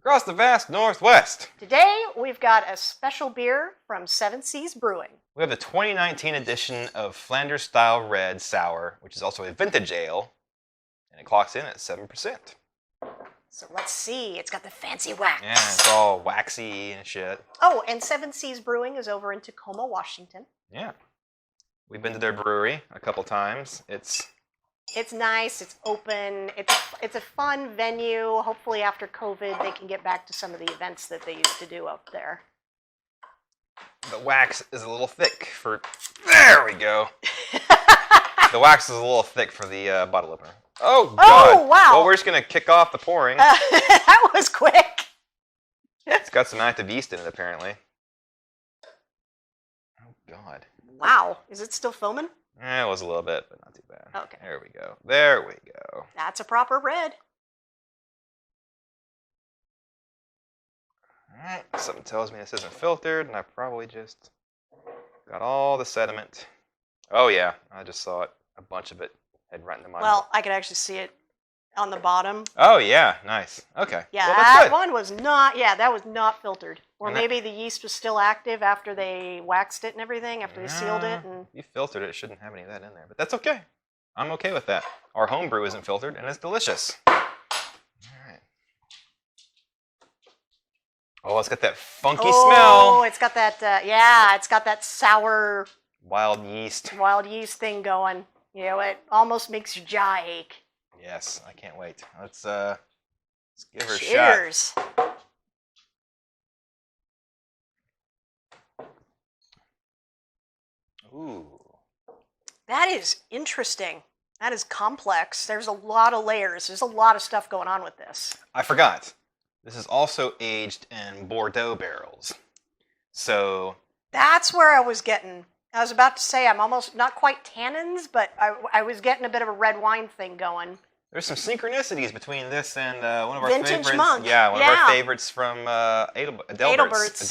across the vast Northwest. Today, we've got a special beer from Seas Brewing. We have the 2019 edition of Flanders Style Red Sour, which is also a vintage ale, and it clocks in at 7%. So let's see. It's got the fancy wax. Yeah, it's all waxy and shit. Oh, and Seas Brewing is over in Tacoma, Washington. Yeah. We've been to their brewery a couple times. It's nice. It's open. It's a fun venue. Hopefully, after COVID, they can get back to some of the events that they used to do up there. The wax is a little thick for... There we go. The wax is a little thick for the bottle opener. Oh, God. Oh, wow. Well, we're just going to kick off the pouring. That was quick. It's got some active yeast in it, apparently. Oh, God. Wow. Is it still foaming? It was a little bit, but not too bad. Okay. There we go. There we go. That's a proper red. Alright, something tells me this isn't filtered, and I probably just got all the sediment. Oh, yeah. I just saw it. A bunch of it had run into my... Well, I could actually see it on the bottom. Oh, yeah. Nice. Okay. Yeah, well, that one was not... Yeah, that was not filtered. Or And maybe the yeast was still active after they waxed it and everything, after they sealed it. And If you filtered it, it shouldn't have any of that in there. But that's okay. I'm okay with that. Our homebrew isn't filtered, and it's delicious. All right. Oh, it's got that funky smell. Oh, it's got that... yeah, it's got that sour... Wild yeast. Wild yeast thing going. You know, it almost makes your jaw ache. Yes, I can't wait. Let's give her a shot. Cheers. Ooh. That is interesting. That is complex. There's a lot of layers. There's a lot of stuff going on with this. I forgot. This is also aged in Bordeaux barrels. So... That's where I was getting. I was about to say I'm almost not quite tannins, but I was getting a bit of a red wine thing going. There's some synchronicities between this and one of our Vintage favorites. Monk. Yeah, one of our favorites from Adelbert's.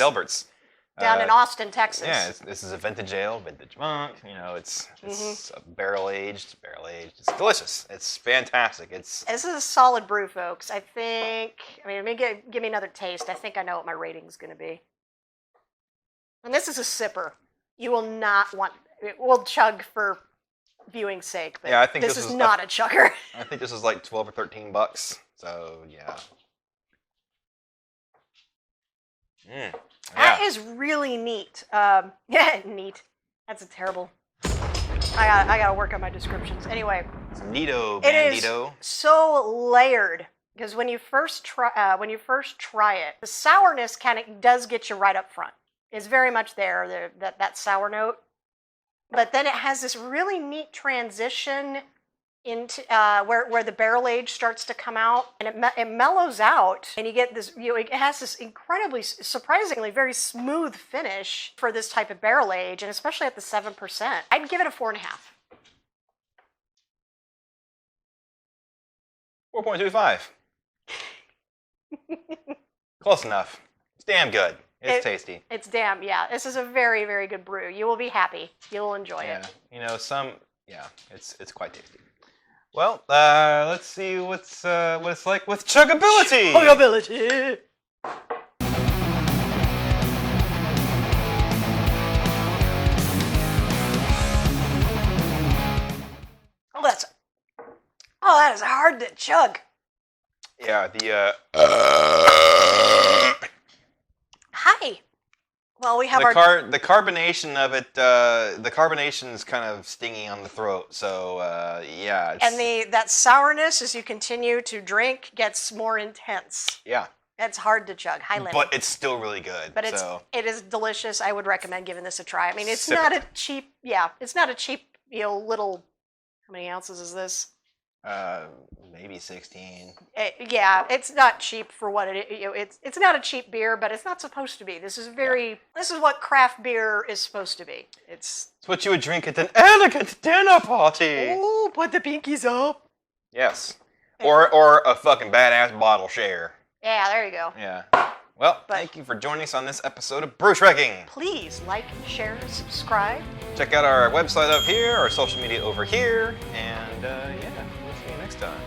Down in Austin, Texas. Yeah, this is a vintage ale, vintage monk. You know, it's barrel aged. It's delicious. It's fantastic. This is a solid brew, folks. I mean, give me another taste. I think I know what my rating's going to be. And this is a sipper. You will not want. We'll chug for viewing's sake, but yeah, I think this is not a chugger. I think this is like $12 or $13. So yeah. Yeah. That is really neat. Yeah, neat. That's a terrible. I gotta work on my descriptions. Anyway, it's neato, bandito. It is so layered because when you first try it, the sourness kind of does get you right up front. It's very much there, that sour note. But then it has this really neat transition into where the barrel age starts to come out, and it mellows out, and you get this. It has this incredibly, surprisingly, very smooth finish for this type of barrel age, and especially at the 7%. I'd give it a 4.5. 4.25. Close enough. It's damn good. It's tasty. It's damn, yeah. This is a very, very good brew. You will be happy. You will enjoy it. You know, it's quite tasty. Well, let's see what it's like with chuggability. Chuggability. That is hard to chug. Yeah, Hi. Well, we have the carbonation of it. The carbonation is kind of stingy on the throat. So yeah. And that sourness, as you continue to drink, gets more intense. Yeah. It's hard to chug. High lemon. But it's still really good. But it is delicious. I would recommend giving this a try. I mean, it's not a cheap. Yeah, it's not a cheap. Little. How many ounces is this? Maybe 16. Yeah, it's not cheap for what it is. It's not a cheap beer, but it's not supposed to be. This is This is what craft beer is supposed to be. It's what you would drink at an elegant dinner party. Oh, put the pinkies up. Yes, or a fucking badass bottle share. Yeah, there you go. Yeah. Well, thank you for joining us on this episode of Brew Trekking. Please like, share, subscribe. Check out our website up here, our social media over here, and yeah. See you next time.